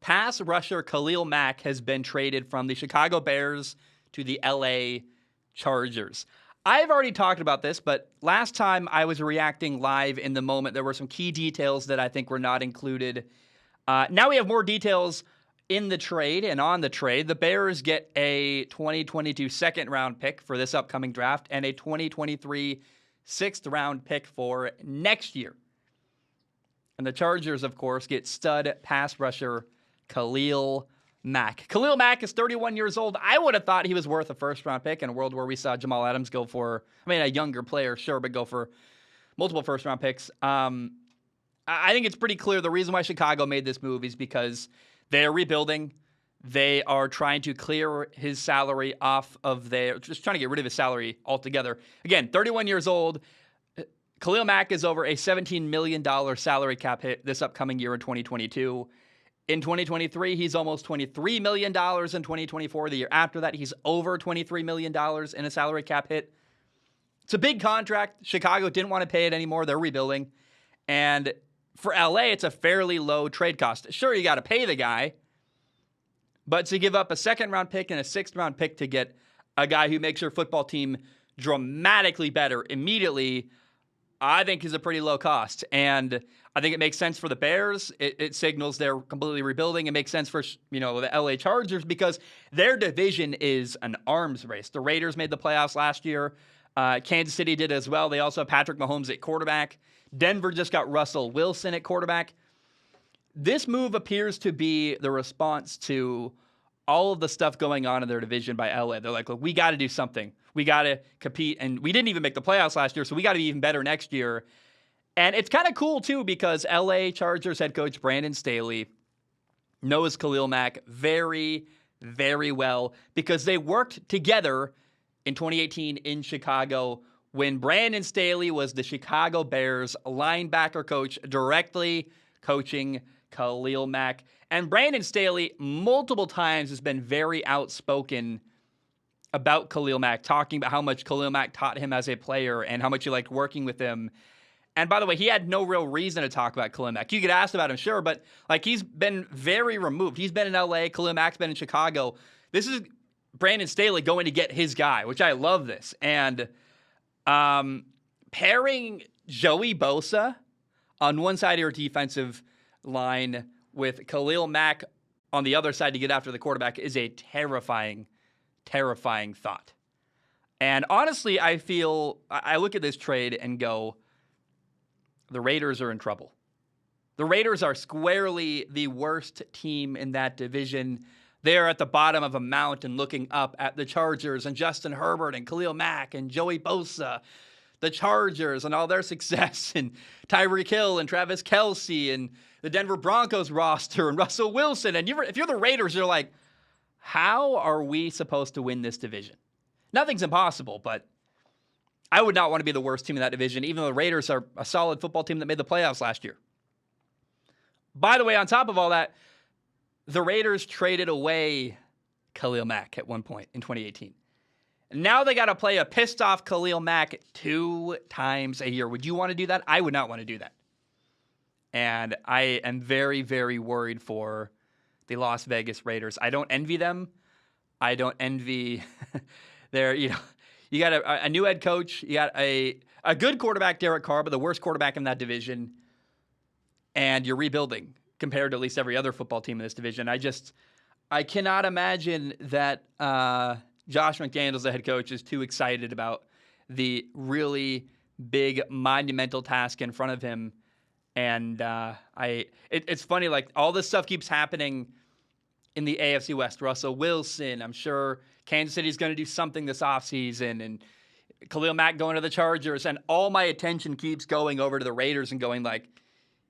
Pass rusher Khalil Mack has been traded from the Chicago Bears to the LA Chargers. I've already talked about this, but last time I was reacting live in the moment, there were some key details that I think were not included. Now we have more details in the trade and on the trade. The Bears get a 2022 second-round pick for this upcoming draft and a 2023 sixth-round pick for next year. And the Chargers, of course, get stud pass rusher Khalil Mack. Khalil Mack is 31 years old. I would have thought he was worth a first-round pick in a world where we saw Jamal Adams go for, a younger player, sure, but go for multiple first-round picks. I think it's pretty clear the reason why Chicago made this move is because they're rebuilding. They are trying to clear his salary off of just trying to get rid of his salary altogether. Again, 31 years old. Khalil Mack is over a $17 million salary cap hit this upcoming year in 2022. In 2023, he's almost $23 million. In 2024, the year after that, he's over $23 million in a salary cap hit. It's a big contract. Chicago didn't want to pay it anymore. They're rebuilding. And for LA, it's a fairly low trade cost. Sure, you got to pay the guy, but to give up a second-round pick and a sixth-round pick to get a guy who makes your football team dramatically better immediately, I think is a pretty low cost. And I think it makes sense for the Bears. It signals they're completely rebuilding. It makes sense for, the LA Chargers because their division is an arms race. The Raiders made the playoffs last year. Kansas City did as well. They also have Patrick Mahomes at quarterback. Denver just got Russell Wilson at quarterback. This move appears to be the response to all of the stuff going on in their division by LA. They're like, look, we got to do something. We got to compete. And we didn't even make the playoffs last year, so we got to be even better next year. And it's kind of cool, too, because LA Chargers head coach Brandon Staley knows Khalil Mack very, very well because they worked together in 2018 in Chicago when Brandon Staley was the Chicago Bears linebacker coach directly coaching Khalil Mack. And Brandon Staley multiple times has been very outspoken about Khalil Mack, talking about how much Khalil Mack taught him as a player and how much he liked working with him. And by the way, he had no real reason to talk about Khalil Mack. You get asked about him, sure, but he's been very removed. He's been in LA, Khalil Mack's been in Chicago. This is Brandon Staley going to get his guy, which I love this. And pairing Joey Bosa on one side of your defensive line with Khalil Mack on the other side to get after the quarterback is a terrifying thought. And honestly, I look at this trade and go, the Raiders are in trouble. The Raiders are squarely the worst team in that division. They're at the bottom of a mountain looking up at the Chargers and Justin Herbert and Khalil Mack and Joey Bosa. The Chargers and all their success and Tyreek Hill and Travis Kelce and the Denver Broncos roster and Russell Wilson. And if you're the Raiders, you're like, how are we supposed to win this division? Nothing's impossible, but I would not want to be the worst team in that division, even though the Raiders are a solid football team that made the playoffs last year. By the way, on top of all that, the Raiders traded away Khalil Mack at one point in 2018. Now they got to play a pissed-off Khalil Mack 2 times a year. Would you want to do that? I would not want to do that. And I am very, very worried for the Las Vegas Raiders. I don't envy them. I don't envy their, you got a new head coach. You got a good quarterback, Derek Carr, but the worst quarterback in that division. And you're rebuilding compared to at least every other football team in this division. I cannot imagine that Josh McDaniels, the head coach, is too excited about the really big, monumental task in front of him. And it's funny, all this stuff keeps happening in the AFC West. Russell Wilson, I'm sure Kansas City's going to do something this offseason, and Khalil Mack going to the Chargers, and all my attention keeps going over to the Raiders and going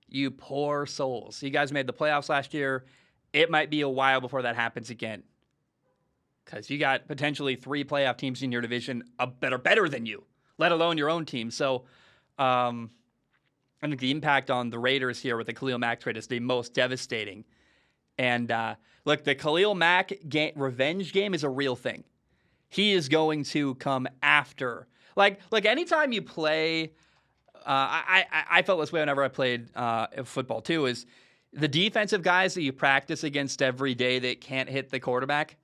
you poor souls. You guys made the playoffs last year. It might be a while before that happens again because you got potentially 3 playoff teams in your division that are better than you, let alone your own team. So I think the impact on the Raiders here with the Khalil Mack trade is the most devastating. And look, the Khalil Mack revenge game is a real thing. He is going to come after. Anytime you play, I felt this way whenever I played football too, is The defensive guys that you practice against every day that can't hit the quarterback,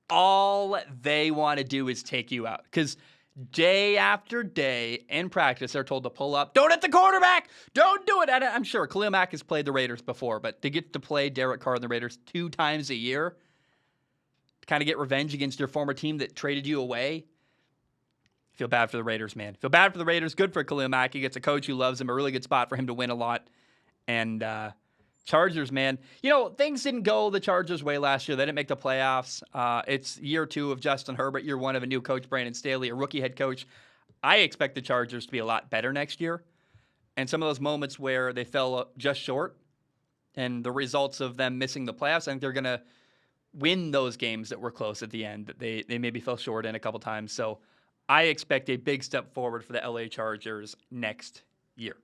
all they want to do is take you out. Because day after day in practice, they're told to pull up. Don't hit the quarterback. Don't do it. I'm sure Khalil Mack has played the Raiders before, but to get to play Derek Carr and the Raiders 2 times a year, to kind of get revenge against your former team that traded you away, feel bad for the Raiders, man. Feel bad for the Raiders. Good for Khalil Mack. He gets a coach who loves him. A really good spot for him to win a lot. And Chargers, man. Things didn't go the Chargers' way last year. They didn't make the playoffs. It's year 2 of Justin Herbert, year 1 of a new coach, Brandon Staley, a rookie head coach. I expect the Chargers to be a lot better next year. And some of those moments where they fell just short and the results of them missing the playoffs, I think they're going to win those games that were close at the end that they maybe fell short in a couple times. So I expect a big step forward for the LA Chargers next year.